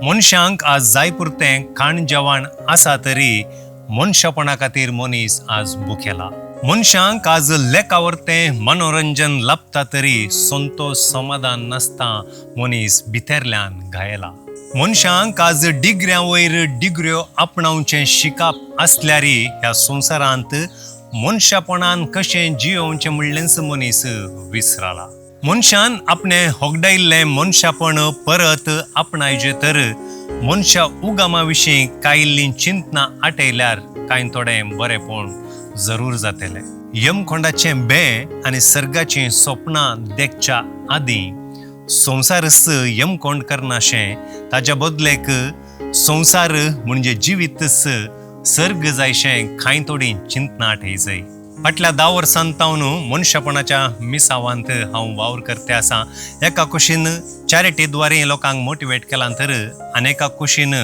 मनशांक आज जाय पुरतें खाण जेवण आसा तरी मनशापणा खातीर मनीस आज भुकेला. मनशांक आज लेखावरतें मनोरंजन लाभता तरी संतोष समाधान नासता मनीस भितरल्यान घायला. मनशांक आज डिग्र्यां वयर डिग्र्यो आपणावचें शिकप आसल्यारी ह्या संवसारांत मनशापणान कशें जियोवचें म्हणलेंच मनीस विसरला. मनशान आपणें होगडायिल्लें मनशापण परत आपणायचें तर मनशा उगमा विशीं कांय चिंतना आटयल्यार कांय थोडें बरेंपण जरूर जातलें. यमखोंडाचें भें आनी सर्गाचीं स्वप्नां देखच्या आदीं संवसारच यमखोंड करनाशें ताच्या बदलेक संवसार म्हणजे जिवीतच सर्ग जायशें कांय थोडी चिंतना आटय जाय. फाटल्या 10 वर्सांतावन मनशापणाच्या मिसावांत हांव वावर करते आसा. एका कुशीन चॅरिटीद्वारे लोकांक मोटिवेट केलां तर आनेका कुशीन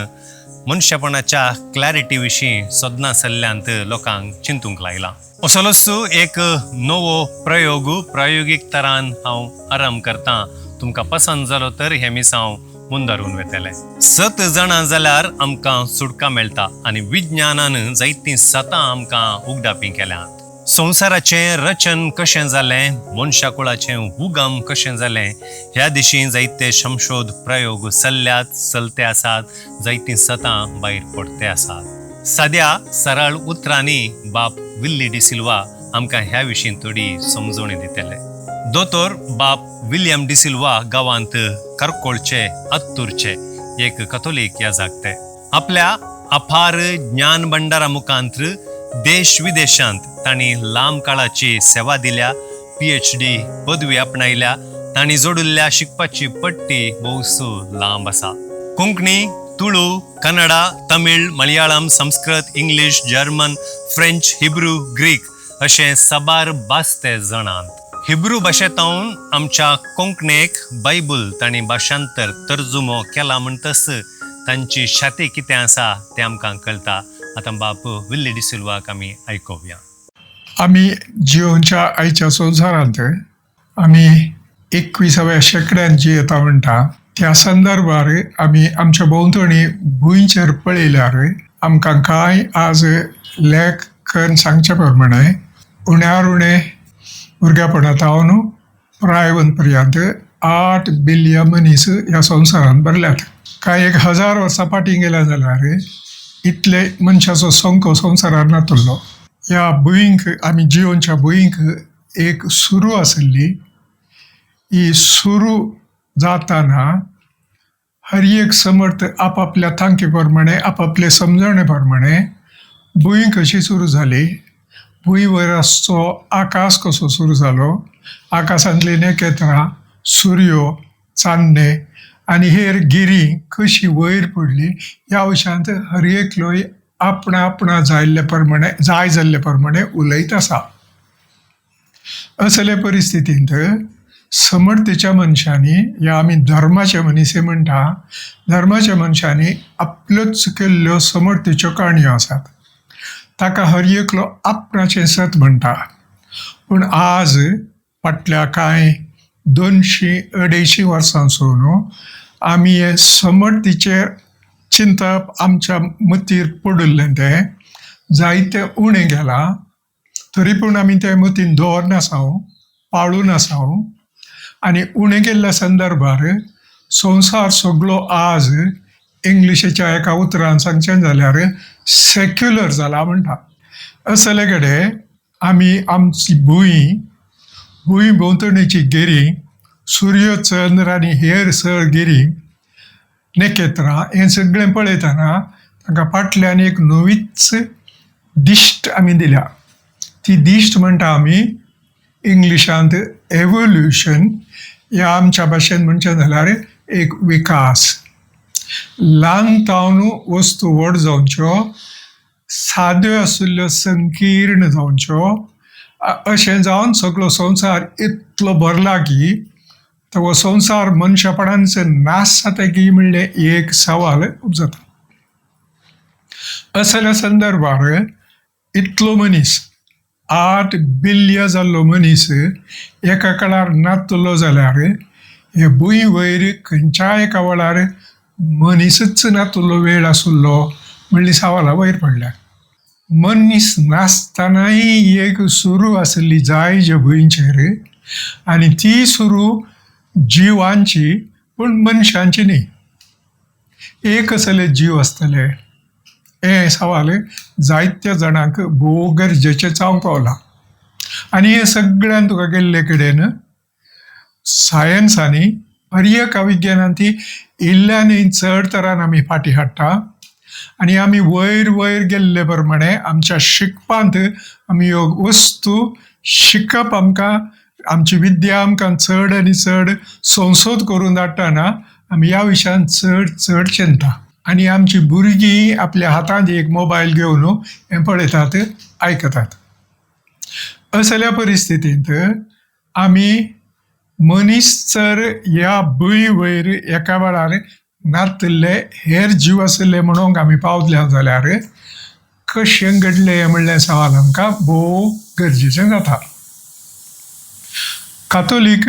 मनशापणाच्या क्लॅरिटी विशीं सोदना सल्ल्यांत लोकांक चिंतूंक लायला. असलोच एक नवो प्रयोग प्रायोगीक तरान हांव आराम करतां. तुमकां पसंद जालो तर हे मिसांव मुंदारून वेतले. 7 जाणां जाल्यार आमकां सुटका मेळटा आनी विज्ञानान जायतीं सतां आमकां उगडापी केल्यांत. संवसाराचें रचन कशें जालें, मनशाकुळाचें उगम कशें जालें ह्या दिशी जायते संशोध प्रयोग चलते आसात. जायतीं सतां भायर पडते आसात. साद्या सरळ उतरांनी बाब विल्ली डिसिल्वा आमकां ह्या विशीं थोडी समजोवणी दितले. दोतोर बाब विलियम डिसिल्वा गांवांत करकोळचे अत्तूरचे एक कथोलीक या जागते. आपल्या अपार ज्ञान भंडारा मुखांत देश विदेशांत तांणी लांब काळाची सेवा दिल्या. PhD पदवी आपणायल्या. तांणी जोडिल्ल्या शिकपाची पट्टी भोवस लांब आसा. Konkani, Tulu, Kannada, Tamil, Malayalam, Sanskrit, English, German, French, Hebrew, Greek अशें साबार बास्ते जाणांत. हिब्रू भाशेंतून आमच्या कोंकणीक बायबल तांणी भाशांतर तर्जुमो केला म्हणटस तांची छाती कितें आसा तें आमकां कळटा. आतां बाप विल्ली डिसिल्वाक आमी आयकोवया. आमी जियोनच्या आयच्या संवसारांत आमी 21व्या शेंकड्यान जियेता म्हणटा. त्या संदर्भार आमी आमच्या भोंवतणी भुंयचेर पळयल्यार आमकां कांय आज लेख करून सांगचे प्रमाणे उण्यार उणें भुरगेपणांतावन प्रायवन पर्यंत 8 बिलियन मनीस ह्या संवसारांत भरल्यात. कांय 1000 वर्सां फाटीं गेल्या जाल्यार इतले मनशाचो संख्य संवसारांत नातुरलो. ह्या भुंयक आमी जियोनच्या भुंयक एक सुरू आसली. ही सुरू जाताना हर एक समर्थ आपापल्या तांके प्रमाणे आपापले समजणे प्रमाणे भुंय कशी सुरू जाली, भुंय वयरचो आकाश कसो सुरू जालो, आकाशांतली नखेत्रां, सूर्यो, चान्ने आनी हेर गिरी कशी वयर पडली ह्या विशयांत हर एकलोय आपणा जाय जाल्ले प्रमाणे उलयत आसा. असले परिस्थितींत समर्थेच्या मनशांनी ह्या आमी धर्माचे मनीस म्हणटा, धर्माच्या मनशांनी आपल्योच केल्ल्यो समर्थेच्यो काणयो आसात. ताका हर एकलो आपणाचें सत म्हणटा. पूण आज फाटल्या कांय 200-250 वर्सांसून आमी हे समर्थीचेर चिंतप आमच्या मतीर पडुल्लें तें जायतें उणें गेलां. तरी पूण आमी तें मतीन दवरना आसाव, पाळून आसाव. आनी उणें गेल्ल्या संदर्भार संवसार सगळो आज इंग्लिशेच्या एका उतरान सांगचें जाल्यार सेक्युलर जाला म्हणटा. असले कडेन आमी आमची भुंय भोंवतणीची गिरी, सूर्य, चंद्र आनी हेर सर गिरी, नखेत्रां हें सगळें पळयतना ताका फाटल्यान एक नवीच दिश्ट आमी दिल्या. ती दिश्ट म्हणटा आमी इंग्लिशांत एवोल्युशन, ह्या आमच्या भाशेन म्हणचें जाल्यार एक विकास. ल्हान तावन वस्तू व्हड जावच्यो, साद्यो आशिल्ल्यो संकीर्ण जावच्यो, अशें जावन सगळो संवसार इतलो भरला की तो संवसार मनशापणांचो नाश जाता की म्हणलें एक सवाल उपजाता. असल्या संदर्भार इतलो मनीस 8 बिलियन जाल्लो मनीस एका काळार नातलो जाल्यार हे भुंय वयर खंयच्याय एका वेळार मनीसच नातुलो वेळ आसुल्लो म्हणली सावाला वयर पडल्या. मनीस नासतानाय एक सुरू आसली जाय जे भुंयचेर, आनी ती सुरू जिवांची पूण मनशांची न्ही. एक असले जीव आसतले हे सवाल जायत्या जाणांक भोव गरजेचे जावंक पावला. आनी हे सगळ्यान तुका गेल्ले कडेन सायन्सांनी पर्यक विज्ञानान ती इल्ल्यानय चड तरान आमी फाटी हाडटा. आनी आमी वयर वयर गेल्ले प्रमाणे आमच्या शिकपांत आमी ह्यो वस्तू शिकप आमकां आमची विद्या आमकां चड आनी चड संशोध करून धाडटाना आमी ह्या विशयान चड चड चिंता. आनी आमची भुरगीं आपल्या हातांत एक मोबायल घेवन हें पळयतात, आयकतात. असल्या परिस्थितींत आमी मनीस जर ह्या भुंय वयर एका वेळार नातल्ले हेर जीव आसले म्हणूंक आमी पावल्या जाल्यार कशें घडलें हें म्हणलें सवाल आमकां भोव गरजेचें जाता. कातोलीक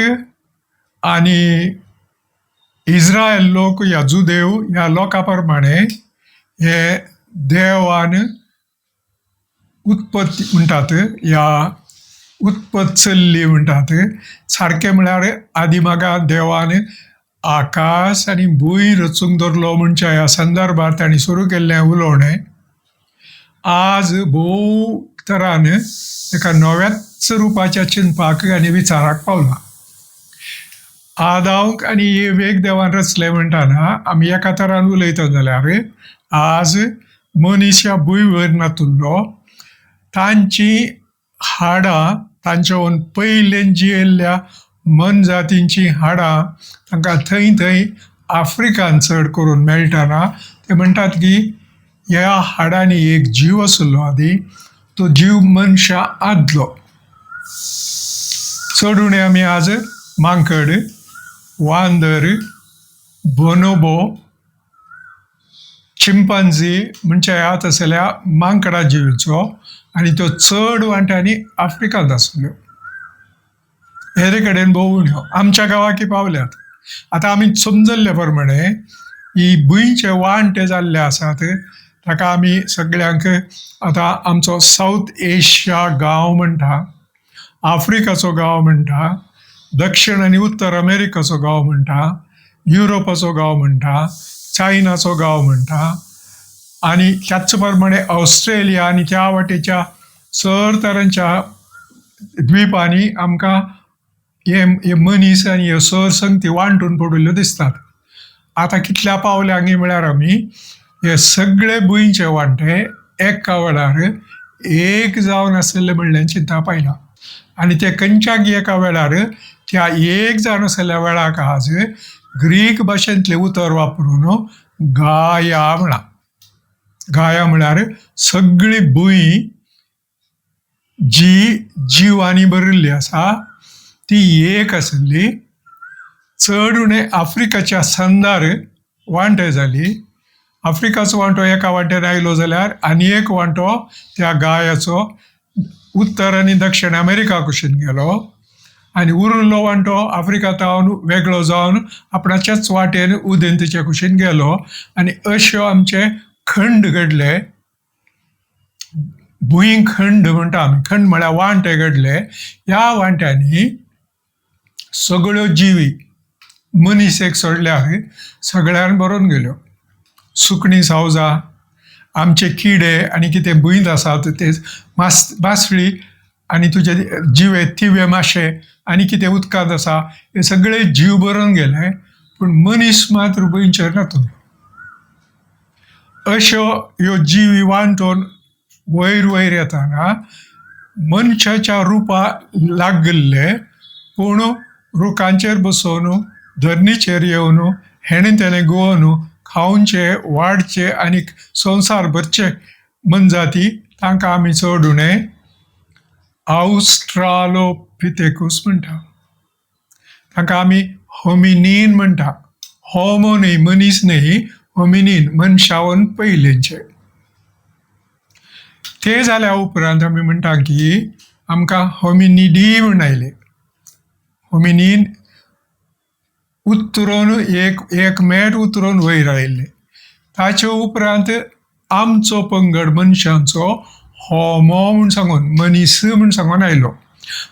आनी इस्रायल लोक ह्या जुदेव ह्या लोकां प्रमाणे हे देवान उत्पत्ती म्हणटात, ह्या उत्पत्त चल्ली म्हणटात. सारकें म्हळ्यार आदिमागा देवान आकाश आनी भुंय रचूंक धरलो म्हणच्या ह्या संदर्भात ताणी सुरू केल्लें उलोवणें आज भोव तरान एका नव्याच रुपाच्या चिंतपाक आनी विचाराक पावला. आदांक आनी येवेक देवान रचलें म्हणटाना आमी एका तरान उलयता जाल्यार आज मनीस ह्या भुंय वयर नातुल्लो तांची हाडां तांच्या पयलें जियेल्ल्या मन जातींची हाडां तांकां थंय थंय आफ्रिकान चड करून मेळटाना ते म्हणटात की ह्या हाडांनी एक जीव आसलो आदी, तो जीव मनशा आदलो. चड उणें आमी आज मांकड, वांदर, बोनोबो, चिंपांजी म्हणजे ह्यात आसल्या मांकडा जिवीचो आनी तो चड वांट्यांनी आफ्रिकांत आसल्यो. हेरे कडेन भोव उण्यो आमच्या गांवांकी पावल्यात. आतां आमी समजल्ले प्रमाणे ही भुंयचे वांटे जाल्ले आसात ताका आमी सगळ्यांक आतां आमचो साऊथ एशिया गांव म्हणटा, आफ्रिकाचो गांव म्हणटा, दक्षिण आनी उत्तर अमेरिकाचो गांव म्हणटा, युरोपाचो गांव म्हणटा, चायनाचो गांव म्हणटा, आनी त्याच प्रमाणे ऑस्ट्रेलिया आनी त्या वाटेच्या सर तरांच्या द्वीपांनी आमकां हे मनीस आनी ह्यो सरसंगती वांटून पडिल्ल्यो दिसतात. आतां कितल्या पावल्यांगी म्हळ्यार आमी हे सगळे भुंयचे वांटे एका वेळार एक जावन आसले म्हणलें चिंता पायना. आनी ते खंयच्याक एका वेळार त्या एक जावन आसलेल्या वेळाक आज ग्रीक भाशेंतले उतर वापरून गाया म्हणा. गाया म्हळ्यार सगळी भुंय जी जिवांनी भरिल्ली आसा ती एक आसली. चड उणें आफ्रिकाच्या संदार वांटे जाली. आफ्रिकाचो वांटो एका वाटेन आयलो जाल्यार आनी एक वांटो त्या गायाचो उत्तर आनी दक्षिण अमेरिका कुशीन गेलो आनी उरिल्लो वांटो आफ्रिकांतावन वेगळो जावन आपणाच्याच वाटेन उदेंतेच्या कुशीन गेलो. आनी अश्यो आमचे खंड घडले. भुंय खंड म्हणटा आमी, खंड म्हळ्यार वांटे घडले. ह्या वांट्यांनी सगळ्यो जिवी मनीस एक सोडल्यार सगळ्यान बरोवन गेल्यो. सुकणीं सावजां, आमचे किडे आनी कितें भुंयत आसात ते मासळी आनी तुजे जिवे थिवे माशे आनी कितें उदकांत आसा हे सगळे जीव बरोवन गेले. पूण मनीस मात्र भुंयचेर नातून. अश्यो ह्यो जिवी वांटून वयर वयर येताना मनशाच्या रुपा लागले पूण रुखांचेर बसून धरणीचेर येवन हेणें तेणें गोवन खावचे वाडचे आनी संवसार भरचे मनजाती तांकां आमी चड उणें ऑस्ट्रालोपिथेकस म्हणटा. तांकां आमी होमिनीन म्हणटा. होमो न्ही, मनीस न्ही, होमिनीन मनशावन पयलेंचे. ते जाल्या उपरांत आमी म्हणटा की आमकां होमिनिडी म्हण आयले. होमिनीन उतरून एक मेट उतरून वयर आयिल्ले. ताचे उपरांत आमचो पंगड मनशांचो होमो म्हूण सांगून मनीस म्हूण सांगून आयलो.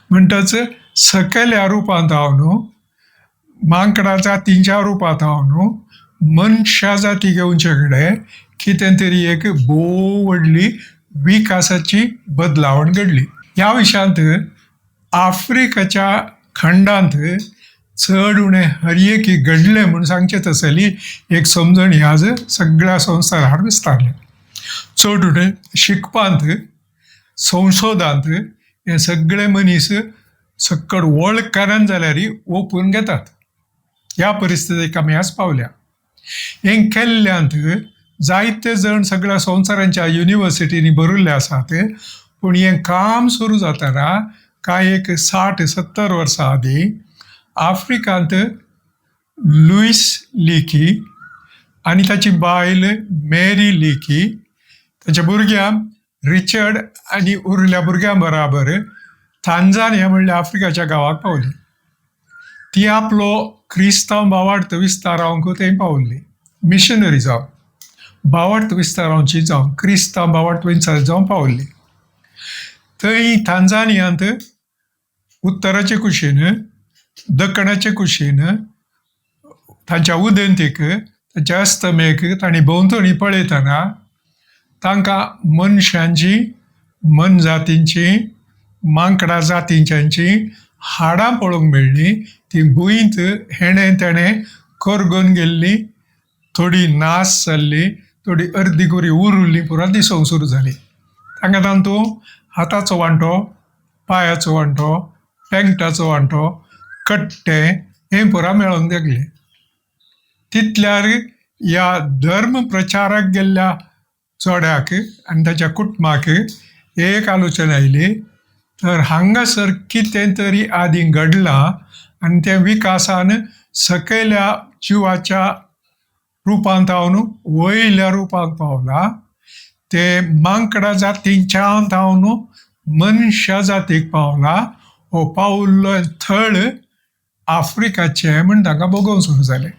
म्हणटच सकयल्या रुपांत हांव न्हू, मांकडा जातींच्या रुपांत हांव न्हू, मनशा जाती घेवचे कडेन कितें तरी एक भोव व्हडली विकासाची बदलावण घडली. ह्या विशयांत आफ्रिकाच्या खंडांत चड उणें हरएकी घडलें म्हूण सांगचें तसली एक समजण ही आज सगळ्या संवसारार विस्तारल्या. चड उणें शिकपांत, संशोधांत हे सगळे मनीस सकड वळखनान जाल्यार ओपून घेतात. ह्या परिस्थितीक आमी आज पावल्या. हें केल्ल्यांत जायते जण सगळ्या संवसारांच्या युनिवर्सिटींनी भरिल्ले आसात. पूण हें काम सुरू जाताना कांय एक 60-70 वर्सां आदीं आफ्रिकांत लुईस लिकी आनी ताची बायल मेरी लिकी ताच्या भुरग्यांक रिचर्ड आनी उरल्या भुरग्यां बराबर तांजानिया म्हणल्या आफ्रिकाच्या गांवाक पावली. ती आपलो क्रिस्तांव भावार्थ विस्तारावंक थंय पावल्ली. मिशनरी जावन भावार्थ विस्तारावची जावन क्रिस्तांव भावार्थ विस्तार जावन पावल्ली. थंय तांजानियांत उत्तराचे कुशीन दखणाचे कुशीन तांच्या उदेंतीक तांच्या अस्तमेक तांणी भोंवतणी पळयतना तांकां मनशांची, मन जातींची, मांकडा जातींच्यांची हाडां पळोवंक मेळ्ळी. ती भुंयत हेणे तेणें करगून गेल्ली, थोडी नास जाल्ली, थोडी अर्दी कुरी उरिल्ली पुराय दिसूंक सुरू जाली. तांकां तातूंत हाताचो वांटो, पांयाचो वांटो, पेंगटाचो वांटो, कट्टे हें पुराय मेळोंक लागलें. तितल्यार ह्या धर्म प्रचाराक गेल्ल्या चोड्याक आनी ताच्या कुटुंबाक एक आलोचना आयली, तर हांगासर कितें तरी आदीं घडलां आनी तें विकासान सकयल्या जिवाच्या रुपांत हांव न्हू वयल्या रुपांत पावला. ते मांकडा जातींच्यात हांव न्हू मनशा जातीक पावला. हो पावल्लो थळ आफ्रिकाचें म्हण तांकां बगोवंक सुरू जालें.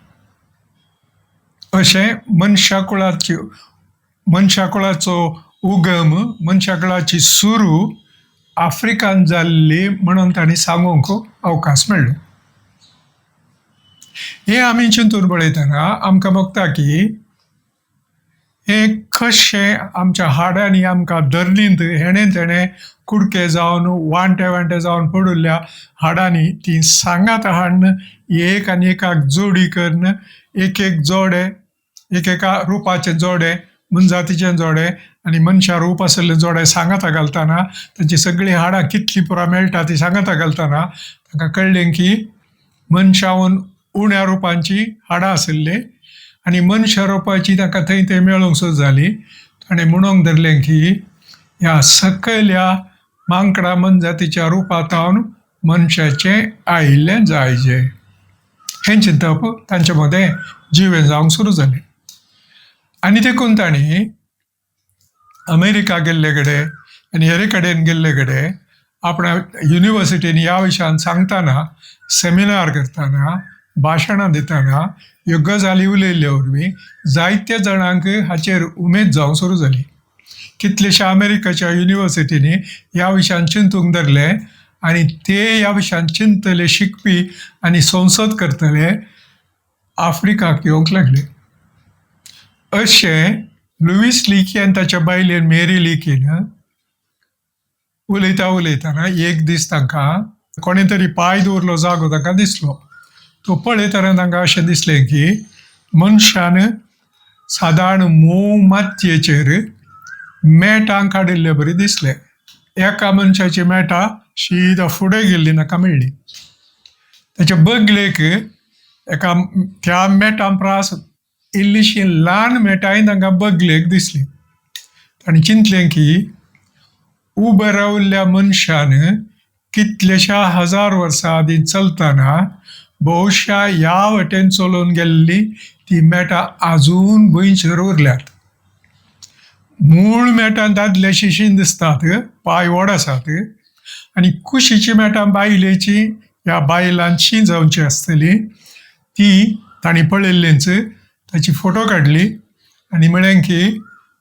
अशें मनशा कुळाचो उगम, मनशा कुळाची सुरू आफ्रिकान जाल्ली म्हणून तांणी सांगूंक अवकाश मेळ्ळो. हे आमी चिंतून पळयतना आमकां बगता की हे कशें आमच्या हाडांनी आमकां धरलींत हेणे तेणें कुडके जावन वांटे जावन पडुल्ल्या हाडांनी ती सांगात हाडन एक आनी एकाक जोडी करून एक जोडे, एका रुपाचे जोडे, मनजातीचे जोडे आनी मनशा रूप आशिल्ले जोडे सांगाता घालतना तांची सगळीं हाडां कितली पुराय मेळटा ती सांगाता घालतना तांकां कळ्ळें की मनशावन उण्या रुपांची हाडां आशिल्ली आनी मनशा रुपाची ताका थंय मेळोंक सुरू जाली. ताणें म्हणूंक धरलें की ह्या सकयल्या मांकडा मनजातीच्या रुपांत मनशाचें आयिल्लें जायजें. हें चिंतप तांचे मदें जिवें जावंक सुरू जालें. आनी देखून तांणी अमेरिका गेल्ले कडेन आनी हेरे कडेन गेल्ले कडेन आपणा युनिवर्सिटीनी ह्या विशयान सांगतना, सेमिनार करतना, भाशणां दितना ह्यो गजाली उलयल्ले वरवीं जायत्या जाणांक हाचेर उमेद जावंक सुरू जाली. कितलेशा अमेरिकाच्या युनिवर्सिटीनी ह्या विशयान चिंतूंक धरले आनी ते ह्या विशयान चिंतले शिकपी आनी संसद करतले आफ्रिकाक येवंक लागले. अशें लुईस लिकी आनी ताच्या बायलेन मेरी लिकीन उलयतना एक दीस तांकां कोणे तरी पांय दवरलो जागो तांकां दिसलो. तो पळयतना तांकां अशें दिसलें की मनशान सादारण मोव मातयेचेर मेटां काडिल्ले बरी दिसले. एका मनशाची मेटां शीद फुडें गेल्ली नाका मेळ्ळी. ताच्या बगलेक त्या मेटां प्रास इल्लीशी ल्हान मेटांय तांकां बगलेक दिसली. ताणें चिंतलें की उबे राविल्ल्या मनशान कितलेशा हजार वर्सां आदीं चलतना भोवशा ह्या वटेन चलोवन गेल्ली ती मेटां आजून भुंयचेर उरल्यात. मूळ मेटां दादलेशीं दिसतात, पांय व्हड आसात आनी कुशीची मेटां बायलेची ह्या बायलांची जावची आसतली ती ताणी पळयल्लींच ताची फोटो काडली आनी म्हळें की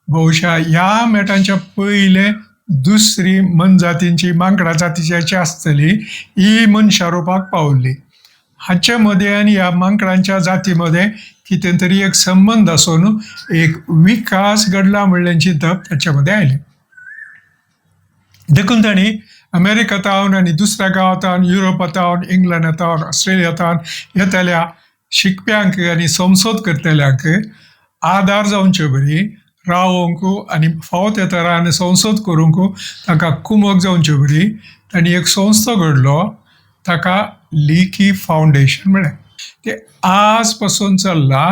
भोवशा ह्या मेटांच्या पयले दुसरी मनजातींची मांकडा जातीची आसतली ही मनशां रोवपाक पावल्ली. हाचे मध्ये आनी ह्या मांकडांच्या जातीमध्ये कितें तरी एक संबंध आसून एक विकास घडला म्हणल्याची चिंतप त्याच्यामध्ये आयलें. देखून ताणी अमेरिकांतावन आनी दुसऱ्या गांवांतावन युरोपांतावन इंग्लंडांतावन ऑस्ट्रेलियांतावन येतल्या शिकप्यांक आनी संशोध करतल्यांक आदार जावचे बरी रावोंक आनी फावो त्या तरान संशोध करूंक ताका कुमक जावचे बरी ताणी एक संस्थो घडलो ताका लिकी फावंडेशन म्हळें. ते आज पासून चल्ला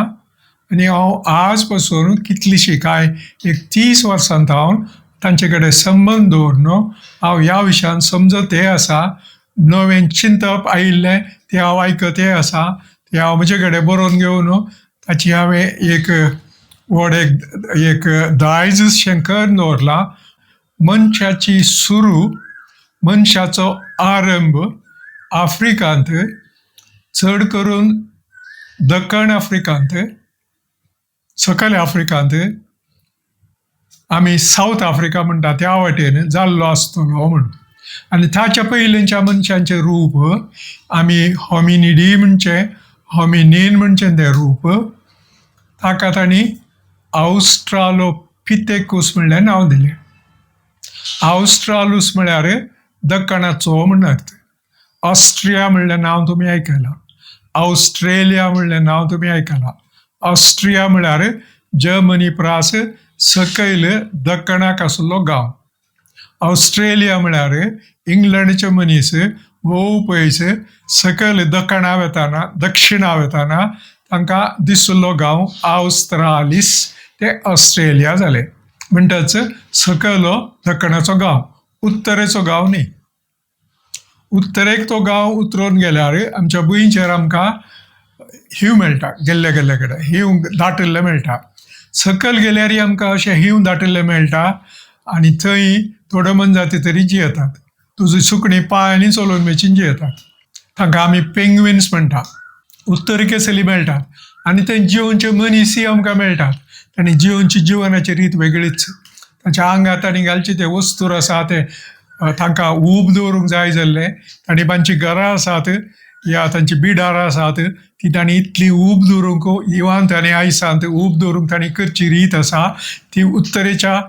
आनी हांव आज पासून कितलीशी काय एक 30 वर्सांत हांव तांचे कडेन संबंद दवरनो. हांव ह्या विशयान समजत हे आसा, नवें चिंतप आयिल्लें तें हांव आयकत हे आसा, तें हांव म्हजे कडेन बरोवन घेवन ताची हांवें एक व्हड एक दायज शें दवरला. मनशाची सुरू, मनशाचो आरंभ आफ्रिकांत, चड करून दखण आफ्रिकांत, सकयल आफ्रिकांत, आमी साऊथ आफ्रिका म्हणटा त्या वाटेन जाल्लो आसतलो म्हणून. आनी ताच्या पयलींच्या मनशांचें रूप आमी हॉमिनिडी म्हणचे, हॉमिनीन म्हणचें तें रूप, ताका तांणी ऑस्ट्रालोपिथेकूस म्हणलें नांव दिलें. ऑस्ट्रालूस म्हळ्यार दखणाचो म्हण अर्थ. ऑस्ट्रिया म्हणलें नांव तुमी आयकलां, ऑस्ट्रेलिया म्हणलें नांव तुमी आयकलां. ऑस्ट्रिया म्हळ्यार जर्मनी प्रास सकयल दखणाक आशिल्लो गांव. ऑस्ट्रेलिया म्हळ्यार इंग्लंडचे मनीस भोव पयस सकयल दखणा वेताना, दक्षिणा वेताना तांकां दिसलो गांव ऑस्ट्रालिस, ते ऑस्ट्रेलिया जालें. म्हणटच सकयलो दखणाचो गांव, उत्तरेचो गांव न्ही. उत्तरेक तो गांव उतरून गेल्यार आमच्या भुंयचेर आमकां हिंव मेळटा, गेल्ले गेल्ले कडेन हिंव दाटिल्ले मेळटा. सकयल गेल्यार आमकां अशें हिंव दाटिल्लें मेळटा आनी थंय थोड्यो मनजाती तरी जियेतात. तुजी सुकणीं पांयांनी चलोवन मेळचीन जियेतात. तांकां आमी पेंग्विन्स म्हणटा. उत्तरेकसली मेळटात आनी थंय जिवनचे मनीसय आमकां मेळटात. तांणी जिवनची जिवनाची रीत वेगळीच. तांच्या आंगात तांणी घालचे ते वस्तूर आसा ते तांकां ऊब दवरूंक जाय जाल्ले. तांणी तांची घरां आसात या तांची बिडारां आसात ती तांणी इतली ऊब दवरूंक इवांत आनी आयसांत ऊब दवरूंक तांणी करची रीत आसा ती उत्तरेच्या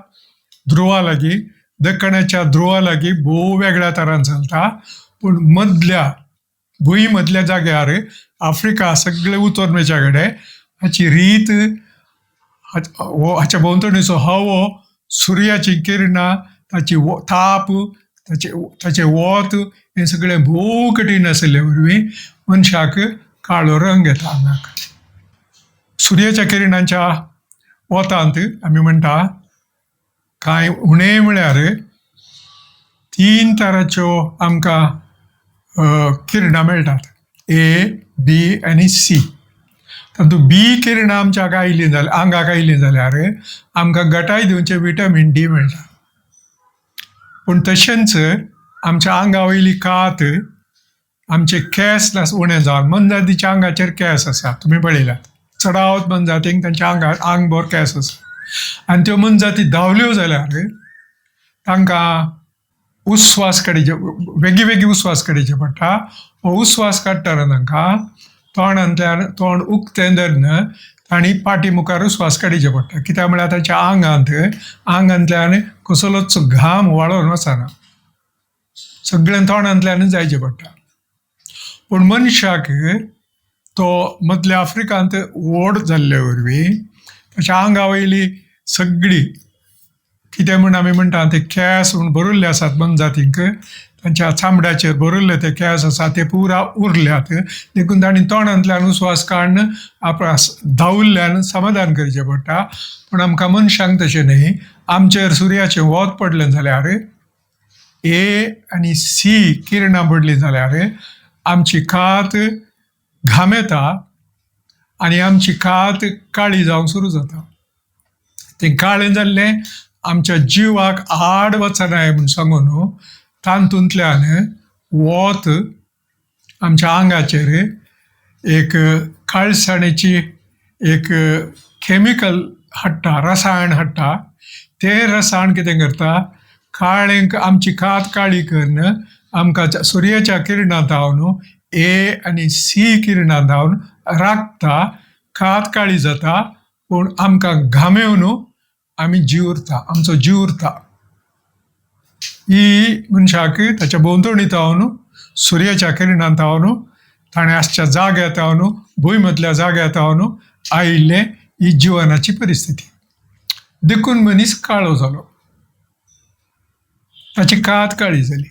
ध्रुवा लागीं, दखणाच्या ध्रुवा लागीं भोव वेगळ्या तरान चलता. पूण मदल्या भुंय मदल्या जाग्यार आफ्रिका सगळे उतोर्मेच्या कडेन हाची रीत, हाच्या भोंवतणीचो हवो, सुर्याची किरणां, ताची ताप, ताचे वत हें सगळें भोव कठीण आशिल्ले वरवीं मनशाक काळो रंग येता आंगाक. सुर्याच्या किरणांच्या वतांत आमी म्हणटा कांय उणें म्हळ्यार 3 तरांच्यो आमकां किरणां मेळटात, A, B आनी C. तातूंत B किरणां आमच्या आयलीं जाल्यार आंगाक आयलीं जाल्यार आमकां घटाय दिवचें विटामीन D मेळटा. पूण तशेंच आमच्या आंगा वयली कात, आमचे केंस उणें जावन, मनजातीच्या आंगाचेर केंस आसा तुमी पळयल्यात. चडावत मनजातींक तांच्या आंगभर केंस आसा आनी त्यो मनजाती धांवल्यो जाल्यार तांकां उस्वास काडचे, वेगळी वेगळी उस्वास काडचे पडटा. हो उस्वास काडटना तांकां तोंडांतल्यान तोंड उक्तें धरन तांणी पाटी मुखार उस्वास काडचे पडटा. कित्याक म्हळ्यार तांच्या आंगांतल्यान कसलोच घाम वाळोन वचना, सगळें तोंडांतल्यानच जायचें पडटा. पूण मनशाक तो मदल्या आफ्रिकांत व्हड जाल्ले वरवीं ताच्या आंगा वयली सगळी कितें म्हूण आमी म्हणटा ते केंस म्हूण भरिल्ले आसात मनजातींक, तांच्या चामड्याचेर भरिल्ले ते केंस आसा ते पुरा उरल्यात. देखून तांणी तोंडांतल्यान उस्वास काडन आपणा धांवल्ल्यान समाधान करचें पडटा. पूण आमकां मनशांक तशें न्ही. आमचेर सुर्याचें वत पडलें जाल्यार, A आनी C किरणां पडलीं जाल्यार आमची कात घामेता आनी आमची कात काळी जावंक सुरू जाता. तें काळें जाल्लें आमच्या जिवाक आड वचनाय म्हूण सांगून तातूंतल्यान वत आमच्या आंगाचेर एक काळसाणेची एक केमिकल हाडटा, रसायण हाडटा. ते रसायण कितें करता, काळेंक आमची कात काळी करून आमकां सुर्याच्या किरणांत आवन ए आनी सी किरणांत आवन राखता, कात काळी जाता, पूण आमकां घामेवन आमी जीव उरता, आमचो जीव उरता. ही मनशाक ताच्या भोंवतणी आवन सुर्याच्या किरणांत आवन ताणें आसच्या जाग्यात आवन भुंयमदल्या जाग्यात आवन आयिल्ले ही जिवनाची परिस्थिती. देखून मनीस काळो जालो, ताची कात काळी जाली.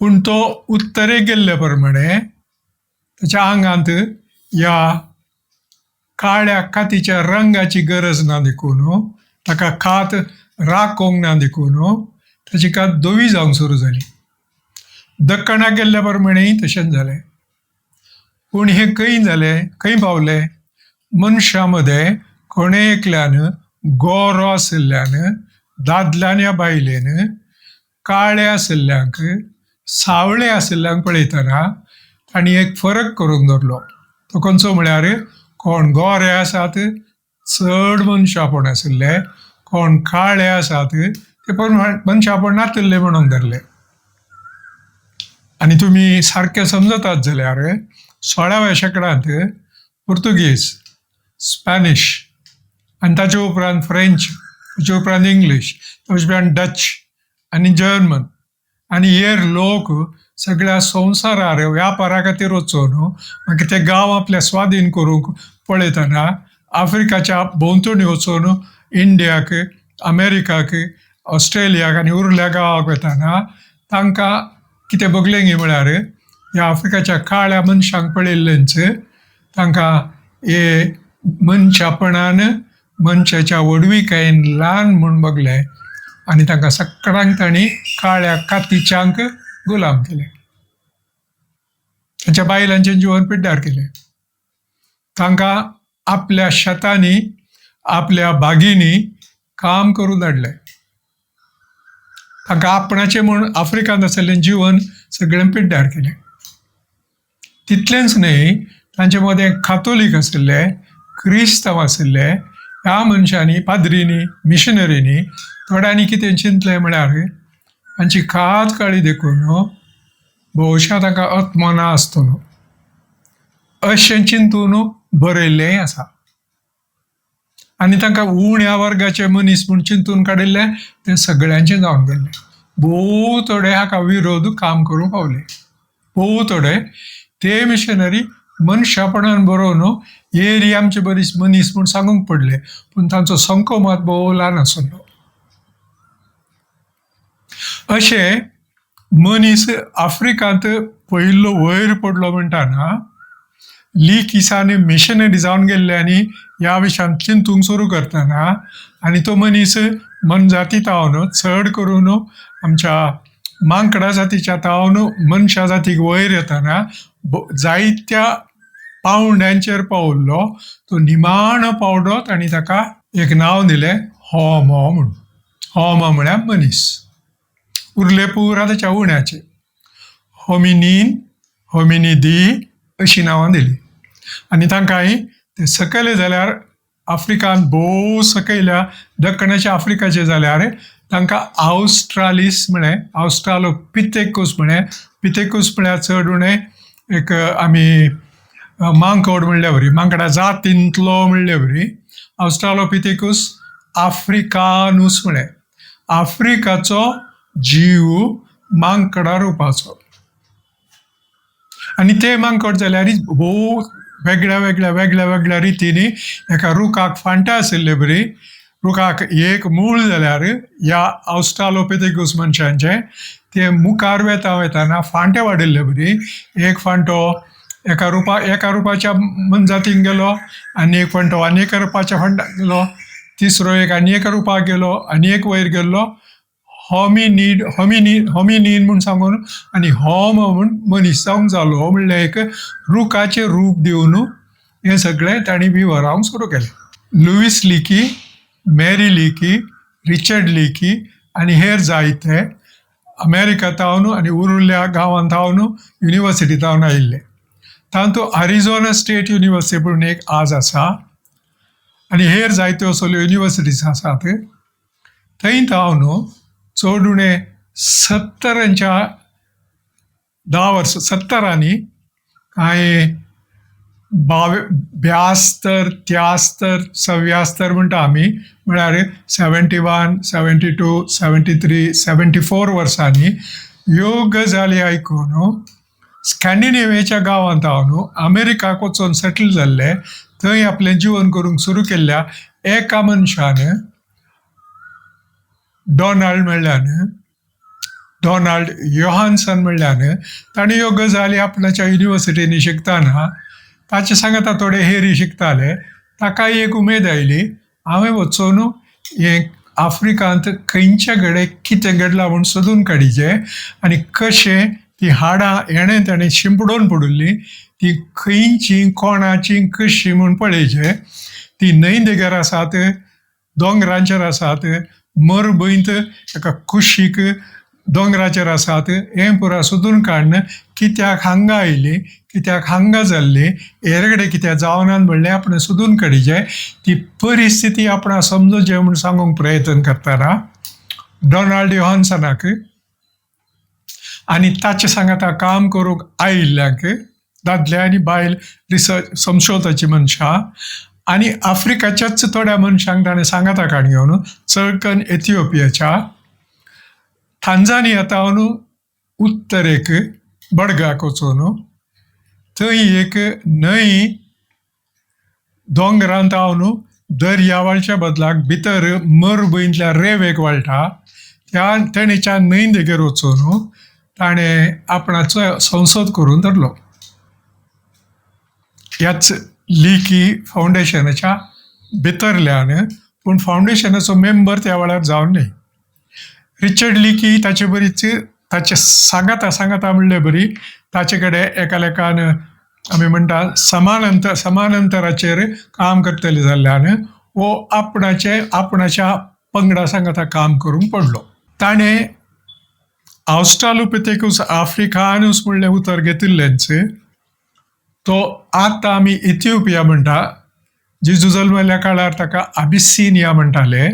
पूण तो उत्तरेक गेल्ले प्रमाणे ताच्या आंगांत ह्या काळ्या कातीच्या रंगाची गरज ना देखून, ताका कात राखोंक ना देखून ताची कात धवी जावंक सुरू जाली. दख्खणाक गेल्ल्या प्रमाणेय तशेंच जालें. पूण हें खंय जालें, खंय पावलें, मनशा मदें कोणे एकल्यान गोरो आशिल्ल्यान, दादल्यान या बायलेन काळे आशिल्ल्यांक सावळे आशिल्ल्यांक पळयतना तांणी एक फरक करून दवरलो. तो खंयचो म्हळ्यार, कोण गोरे आसात चड मनशापण आशिल्ले, कोण काळे आसात ते पण मनशापण नाशिल्ले म्हणून धरले. आनी तुमी सारके समजतात जाल्यार 16व्या शेंकड्यांत पुर्तुगीज, स्पॅनिश आनी ताचे उपरांत फ्रेंच, ताचे उपरांत इंग्लीश, ताचे उपरांत डच आनी जर्मन आनी हेर लोक सगळ्या संवसारार व्यापारा खातीर वचून मागीर ते गांव आपल्या स्वाधीन करूंक पळयतना आफ्रिकाच्या भोंवतणी वचून इंडियाक, अमेरिकाक, ऑस्ट्रेलियाक आनी उरल्या गांवाक वताना तांकां कितें बगलेंगी म्हळ्यार ह्या आफ्रिकाच्या काळ्या मनशांक पळयल्लेंच तांकां हे मनशापणान मनशाच्या वडविकायेन ल्हान म्हूण बगले आनी तांकां सगळ्यांक तांणी काळ्या कातीच्यांक गुलाम केले. तांच्या बायलांचें जिवन पिड्ड्यार केलें. तांकां आपल्या शेतांनी, आपल्या बागींनी काम करूं धाडलें. तांकां आपणाचें म्हूण आफ्रिकांत आशिल्लें जिवन सगळें पिड्ड्यार केलें. तितलेंच न्हय, तांचे मदें कातोलीक आशिल्ले, क्रिस्तांव आशिल्ले, ह्या मनशांनी, पाद्रींनी, मिशनरींनी थोड्यांनी कितें चिंतलें म्हळ्यार तांची कात काळी देखून भोवशा तांकां आत्मना आसतलो अशें चिंतून बरयल्लेंय आसा. आनी तांकां उण्या वर्गाचे मनीस म्हूण चिंतून काडिल्लें तें सगळ्यांचें जावन गेल्लें. भोव थोडे हाका विरोध काम करूं पावले. भोव थोडे ते मिशनरी मनशापणान बरोवन हेर आमचे बरीच मनीस म्हूण सांगूंक पडले, पूण तांचो संको मात भोव ल्हान आसलो. अशें मनीस आफ्रिकांत पयलो वयर पडलो म्हणटाना ली किसान मिशनरी जावन गेल्ले आनी ह्या विशयान चिंतूंक सुरू करतना आनी तो मनीस मनजाती तावन चड करून आमच्या मांकडा जातीच्या तावन मनशा जातीक वयर येताना जायत्या पावंड्यांचेर पावल्लो. तो निमाणो पावडो तांणी ताका एक नांव दिलें, होमो म्हूण. होमो म्हळ्यार मनीस. उरले पुरा ताच्या उण्याचे. होमिनीन, होमिनिदी अशीं नांवां दिलीं. आनी तांकांय ते सकयले जाल्यार आफ्रिकांत भोव सकयल्या दख्खणाच्या आफ्रिकाचे जाल्यार तांकां ऑस्ट्रालिस म्हळें, ऑस्ट्रालोपिथेकस म्हळें. पिथेकस म्हळ्यार चड उणें एक आमी मांकड म्हणल्या बरी, मांकडा जातींतलो म्हणल्या बरी. ऑस्ट्रालोपिथेकस आफ्रिकानूस म्हळें. आफ्रिकाचो जीव मांकडा रुपाचो. आनी ते मांकड जाल्यार भोव वेगळ्या वेगळ्या वेगळ्या वेगळ्या रितींनी एका रुखाक फांट्या आशिल्ले बरी. रुखाक एक मूळ जाल्यार ह्या ऑस्ट्रालोपिथेकस मनशांचे ते मुखार वेताना फांटे वाडिल्ले बरी. एक फांटो एका रुपाच्या मनजातीक गेलो, आनी एक फांटो आनी एका रुपाच्या फांटाक गेलो, तिसरो एक आनी एका रुपाक गेलो, आनी एक वयर गेल्लो. होमिनीन म्हूण सांगून आनी होम म्हूण मनीस जावंक जालो म्हणल्यार एक रुखाचें रूप दिवन हें सगळें तांणी विवरावंक सुरू केलें. लुईस लिकी, मेरी लिकी, रिचर्ड लिकी आनी हेर जायते अमेरिका तावन आनी उरिल्ल्या गांवांत तावन युनिवर्सिटी तावन आयिल्ले. तातूंत अरिझोना स्टेट युनिवर्सिटी म्हणून एक आज आसा आनी हेर जायत्यो सगल्यो युनिवर्सिटीज आसात. थंय हांव न्हू चड उणें 70 कांय 72, 73, 74 म्हणटा आमी, म्हळ्यार 71, 72, 73, 74 वर्सांनी ह्यो गजाली आयकून स्कॅन्डिनेवियाच्या गांवांत हांव न्हू अमेरिकाक वचून सेटल जाल्ले. थंय आपलें जीवन करूंक सुरू केल्ल्या एका मनशान, डॉनाल्ड योहान्सन म्हणल्यान, ताणें ह्यो गजाली आपणाच्या युनिवर्सिटीनी शिकताना ताचे सांगता थोडे हेरी शिकताले. ताकाय एक उमेद आयली, हांवें वचून हें आफ्रिकांत खंयच्या घडे कितें घडलां म्हूण सोदून काडिचें आनी कशें ती हाडां हेणें ताणें शिंपडोवन पडुल्लीं ती खंयची कोणाची कशी म्हूण पळयचें. ती न्हंयदेगर आसात, दोंगरांचेर आसात, मरभूंयत एका कुशीक दोंगराचेर आसात, हें पुरा सोदून काडन कित्याक हांगा आयली, कित्याक हांगा जाल्ली, हेरगडे कित्याक जावनात म्हणलें आपणें सोदून काडिचें. ती परिस्थिती आपणा समजोवचें म्हूण सांगूंक प्रयत्न करताना डॉनाल्ड योहान्सनाक आनी ताचे सांगता काम करूंक आयिल्ल्यांक, दादले आनी बायल रिसर्च संशोधनाची मनशां आनी आफ्रिकाच्याच थोड्या मनशांक ताणें सांगता काडून चळकन इथिओपियाच्या, थांजानियांत उत्तरेक बडगाक वचून थंय एक न्हंय दोंगरांत दर्यावाळच्या बदलाक भितर मरभूंयतल्या रेंवेक वळटा. त्या तेणेच्या न्हंयदेगर वचून ताणें आपणाचो संशोध करून धरलो. ह्याच लिकी फावंडेशनाच्या भितरल्यान, पूण फावंडेशनाचो मेंबर त्या वेळार जावन न्ही. रिचर्ड लिकी ताचे बरीच ताचे सांगता म्हणले बरी ताचे कडेन एका लेखान आमी म्हणटा समानांतराचेर काम करतले जाल्ल्यान वो आपणाच्या पंगडा सांगता काम करूंक पडलो. ताणें ऑस्ट्रालोपिथेकस आफ्रिकानस म्हणलें उतर घेतिल्लेंच. तो आतां आमी इथिओपिया म्हणटा, जेजू जल्मल्या काळार ताका अबिसिनिया म्हणटाले.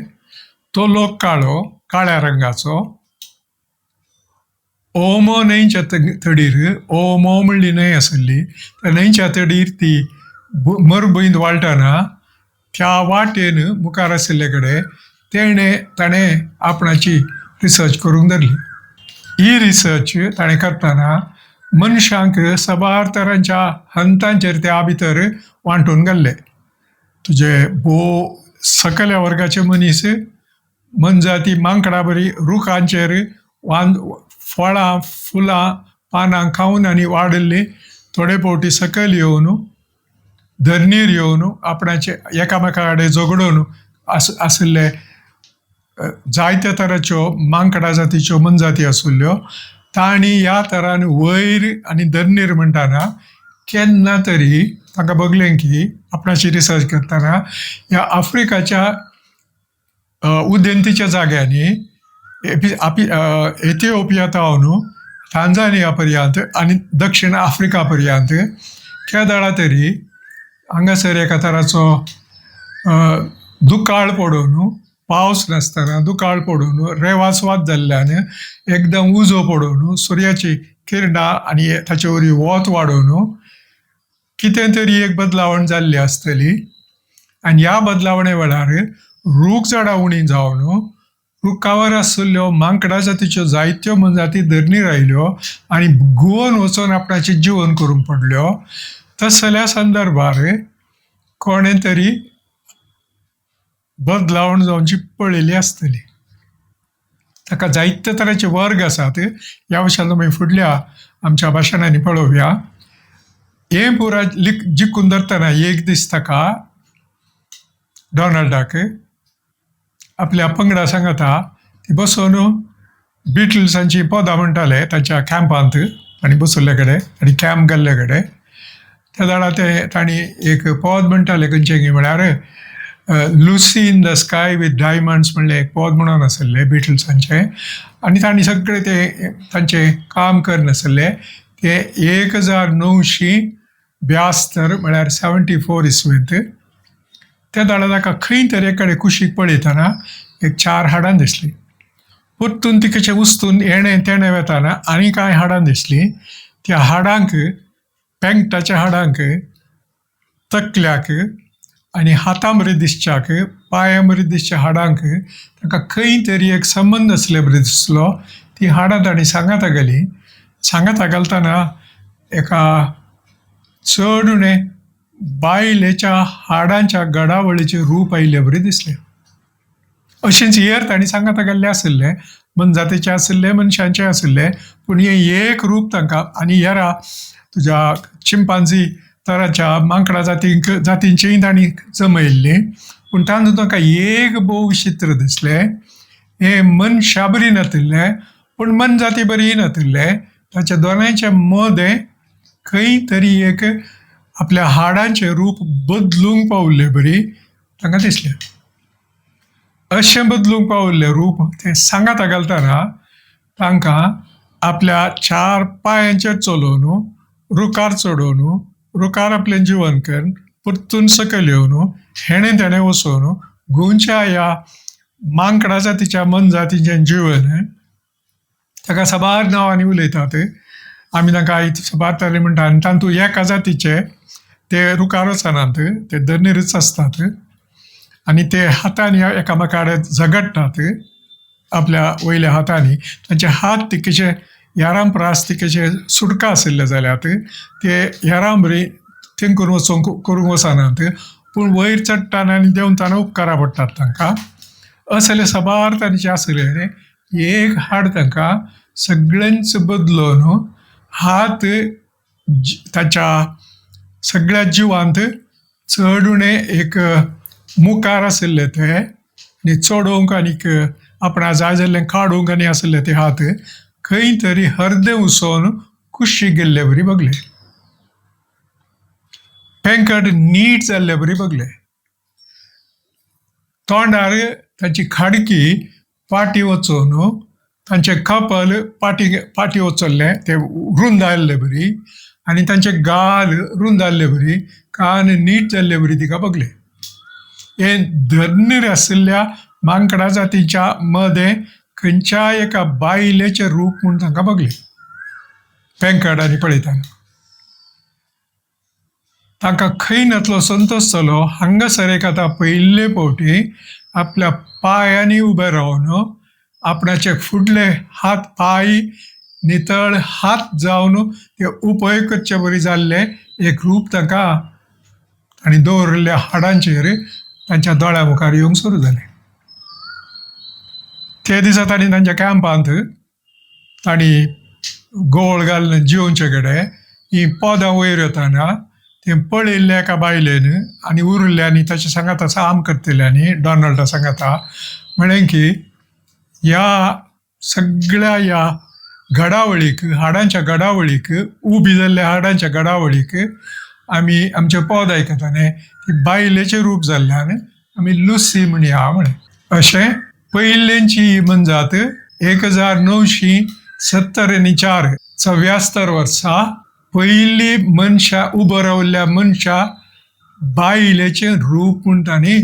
तो लोक काळ्या रंगाचो. ओमो न्हंयच्या तडीर, ओमो म्हणली न्हंय आसली, त्या न्हंयच्या तडीर ती मरभूंयत वाळटना त्या वाटेन मुखार आशिल्ले कडेन ताणें आपणाची रिसर्च करूंक धरली. ही रिसर्च ताणें करतना मनशांक सबार तरांच्या हंतांचेर त्या भितर वांटून घाल्ले. तुजे सकल्या वर्गाचे मनीस मनजाती मांकडां बरी रुखांचेर फळां, फुलां, पानां खावन आनी वाडिल्लीं थोडे फावटी सकयल येवन धरणीर येवन आपणाचे एकामेका कडेन झगडून आशिल्ले जायत्या तरांच्यो मांकडां जातीच्यो मनजाती आशिल्ल्यो. तांणी ह्या तरान वयर आनी धरणीर म्हणटाना केन्ना तरी तांकां बगलें की आपणाची रिसर्च करतना ह्या आफ्रिकाच्या उदेंतीच्या जाग्यांनी इथिओपिया तावन थांजानिया पर्यंत आनी दक्षिण आफ्रिका पर्यंत केदळा तरी हांगासर एका तराचो दुकाळ पडून, पावस नासतना दुकाळ पडून, रेवास्वाद जाल्ल्यान एकदम उजो पडून, सुर्याची किरणां आनी ताचे वरी वोत वाडून कितें तरी एक बदलावण जाल्ली आसतली. आनी ह्या बदलावणे वेळार रूख झाडां उणी जावन रुखावर आशिल्ल्यो मांकडां जातीच्यो जायत्यो मनजाती धरणीर आयल्यो आनी घुंवन वचून आपणाचें जीवन करूंक पडल्यो. तसल्या संदर्भार कोणें तरी बदलावण जावची पळयली आसतली. ताका जायते तरांचे वर्ग आसात. ह्या विशयान आमी फुडल्या आमच्या भाशणांनी पळोवया. हें पुरा जिखून धरतना एक दीस ताका डॉनाल्डाक आपल्या पंगडा सांगता ती बसून बिटल्सांची पदां म्हणटाले तांच्या कॅम्पांत आनी बसल्ले कडेन आनी कॅम्प घाल्ले कडेन. त्या दाडा तांणी एक पद म्हणटाले खंयचें की म्हळ्यार Lucy in the sky with diamonds म्हणलें एक पद म्हणून आसले बिटल्सांचें. आनी तांणी सगळें ते तांचें काम करनासले ते 1900 ब्यास्तर म्हळ्यार 74 इसवेंत. त्या दाडा ताका खंय तरी एकडे कुशीक पळयतना एक 4 हाडां दिसली. परतून ती कशें उस्तून येणें तेणें वेताना आनी कांय हाडां दिसली. त्या हाडांक, पेंगटाच्या हाडांक, तकल्याक आनी हातां बरें दिसच्याक, पांयां बरें दिसच्या हाडांक ताका खंय तरी एक संबंद आसले बरें दिसलो. ती हाडां ताणी सांगाता गेली. सांगाता घालतना एका चड उणें बायलेच्या हाडांच्या गडावळीचें रूप आयिल्लें बरें दिसलें. अशेंच हेर ताणी सांगाता गेल्ले आशिल्ले, मनजातीचे आशिल्ले, मनशांचे आशिल्ले, पूण हें एक रूप तांकां. आनी हेरा तुज्या चिंपांजी तराच्या मांकडा जातींचेय ताणी जमयल्ली, पूण तातूंत तांकां एक भोव विचित्र दिसलें. हें मनशा बरी नातिल्लें, पूण मनजाती बरी नातिल्लें. ताच्या दोनांच्या मदें खंय तरी एक आपल्या हाडांचें रूप बदलूंक पावल्लें बरी तांकां दिसलें. अशें बदलूंक पावल्लें रूप तें सांगाता घालतना तांकां आपल्या 4 पांयांचेर चलोवन, रुखार चडोवन, रुखार आपलें जिवन करून, परतून सकयल येवन, हेणें तेणें वचोवन गोंयच्या ह्या मांकडा जातीच्या मनजातीचें जिवन ताका साबार नांवांनी उलयतात. आमी तांकां आयज साबार तरे म्हणटा. आनी तातूंत एका जातीचे ते रुखार वचनात, ते धर्नीरच आसतात आनी ते हातांनी एकामेका कडेन झगडटात आपल्या वयल्या हातांनी. तांचे हात ते कशे हेरां परास ते कशे सुटका आशिल्ले जाल्यात ते हेरां बरी थिंकून करूंक वचनात, पूण वयर चडटाना आनी देंवताना उपकारा पडटात तांकां. असले साबार तरेचे आशिल्ले. एक हाड तांकां सगळ्यांच बदलून हात ताच्या सगळ्या जिवांत चड उणें एक मुखार आशिल्ले ते आनी चडोवंक आनीक आपणा जाय जाल्लें काडूंक आनी आशिल्ले ते हात खंय तरी हर्दे उसोन कुशीक गेल्ले बरी बगले. पेंकट नीट जाल्ले बरी बगले. तोंडार ताची खाडकी पाटी वचोन, तांचे कपल पाटी वचल्ले ते रुंदायल्ले बरी आनी तांचे गाल रुंदायल्ले बरी, कान नीट जाल्ले बरी तिका बगले. हे धर्नीर आशिल्ल्या मांकडा जातीच्या मदें खंयच्याय एका बायलेचें रूप म्हूण तांकां बगले पेंकटांनी पळयताना. तांकां खंय नातलो संतोश जालो. हांगासर एक आतां पयले फावटी आपल्या पांयांनी उबे रावन आपणाचे फुडले हात पांय नितळ हात जावन ते उपेग करचे बरी जाल्ले एक रूप तांकां आनी दवरिल्ल्या हाडांचेर तांच्या दोळ्या मुखार येवंक सुरू जालें. ते दिसा तांणी तांच्या कॅम्पांत तांणी गोळ घालून जेवचे कडेन ही पोदां वयर येताना तें पळयल्लें एका बायलेन आनी उरिल्ल्यांनी ताच्या सांगाता साम करतल्यांनी डॉनाल्डा सांगाता म्हळें की ह्या सगळ्या ह्या घडावळीक, हाडांच्या घडावळीक, उबी जाल्ल्या हाडांच्या घडावळीक आमी आमचे पोद आयकताले ती बायलेचें रूप जाल्ल्यान आमी लुसी म्हणया म्हणे. अशें पयलेंची ही मनजात 1974 74 वर्सां पयली मनशा उबो रावल्ल्या मनशा बायलेचें रूप म्हूण तांणी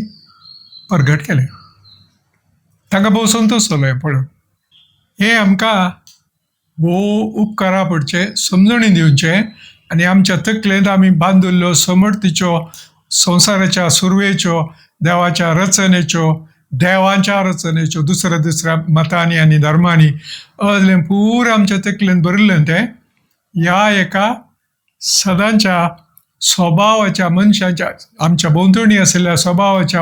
प्रगट केलें. तांकां भोव संतोश जालो हें पळोवन. हें आमकां भोव उपकारा पडचे, समजणी दिवचे आनी आमच्या तकलेंत आमी बांदिल्ल्यो समर्थीच्यो, संवसाराच्या सुरवेच्यो, देवाच्या रचनेच्यो, देवांच्या रचनेच्यो, दुसऱ्या दुसऱ्या मतांनी आनी धर्मांनी असलें पूर आमच्या तकलेंत भरिल्लें तें ह्या एका सदांच्या स्वभावाच्या मनशाच्या, आमच्या भोंवतणी आशिल्ल्या स्वभावाच्या,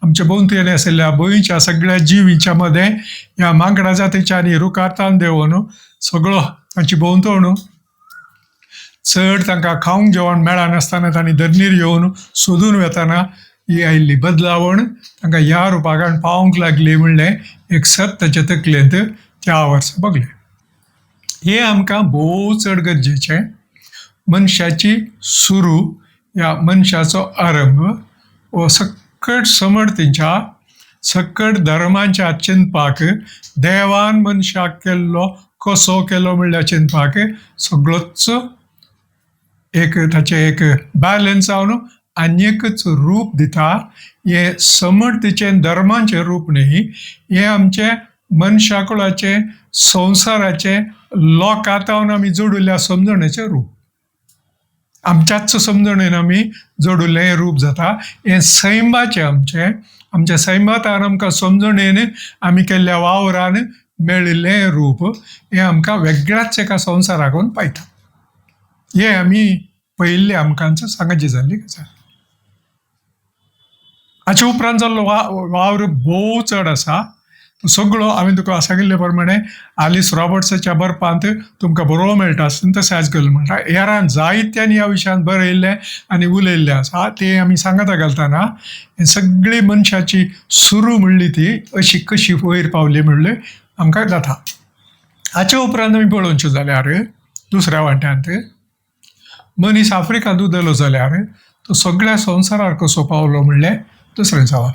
आमच्या भोंवतणी आशिल्ल्या भोंयच्या सगळ्या जिवीच्या मदें ह्या मांकडा जातीच्या आनी रुखारतान देंवन सगळो तांची भोंवतण चड तांकां खावंक जेवण मेळनासतना तांणी धर्नीर येवन सोदून वेताना ही आयिल्ली बदलावण तांकां ह्या रुपाकान पावूंक लागली म्हणलें एक सत ताच्या तकलेंत त्या वर्सा बगलें. हें आमकां भोव चड गरजेचें. मनशाची सुरू, ह्या मनशाचो आरंभ हो सकट समर्थींच्या, सकट धर्मांच्या चिंतपाक, देवान मनशाक केल्लो कसो केलो म्हणल्यार चिंतपाक सगळोच एक ताचें एक बॅलन्स जावन आनीकच रूप दिता. हे समर्थतेचें धर्माचें रूप न्ही, हे आमचे मनशाकुळाचे संवसाराचे लोकांतावन आमी जोडिल्ल्या समजणेचें रूप. आमच्याच समजणेन आमी जोडिल्लें हें रूप जाता. हें सैमाचें आमच्या सैमातान आमकां समजणेन आमी केल्ल्या वावरान मेळिल्लें हें रूप. हें आमकां वेगळ्याच एका संवसाराकून पायता. हें आमी पयिल्लें आमकां सांगाची जाल्ली गजाल. हाचे उपरांत जाल्लो वावर भोव चड आसा. तो सगळो हांवें तुका सांगिल्ले प्रमाणे आलिस रॉबर्ट्साच्या बरपांत तुमकां बरोवंक मेळटा. सिंथसायज केल्लो म्हणटा हेरान जायत्यांनी ह्या विशयान बरयल्लें आनी उलयल्लें आसा. ते आमी सांगता घालतना हे सगळी मनशाची सुरू म्हणली ती अशी कशी वयर पावली म्हणले आमकां जाता. हाचे उपरांत आमी पळोवचें जाल्यार दुसऱ्या वाट्यांत मनीस आफ्रिकांत उदेलो जाल्यार तो सगळ्या संवसारार कसो पावलो म्हणलें दुसरें सवाल.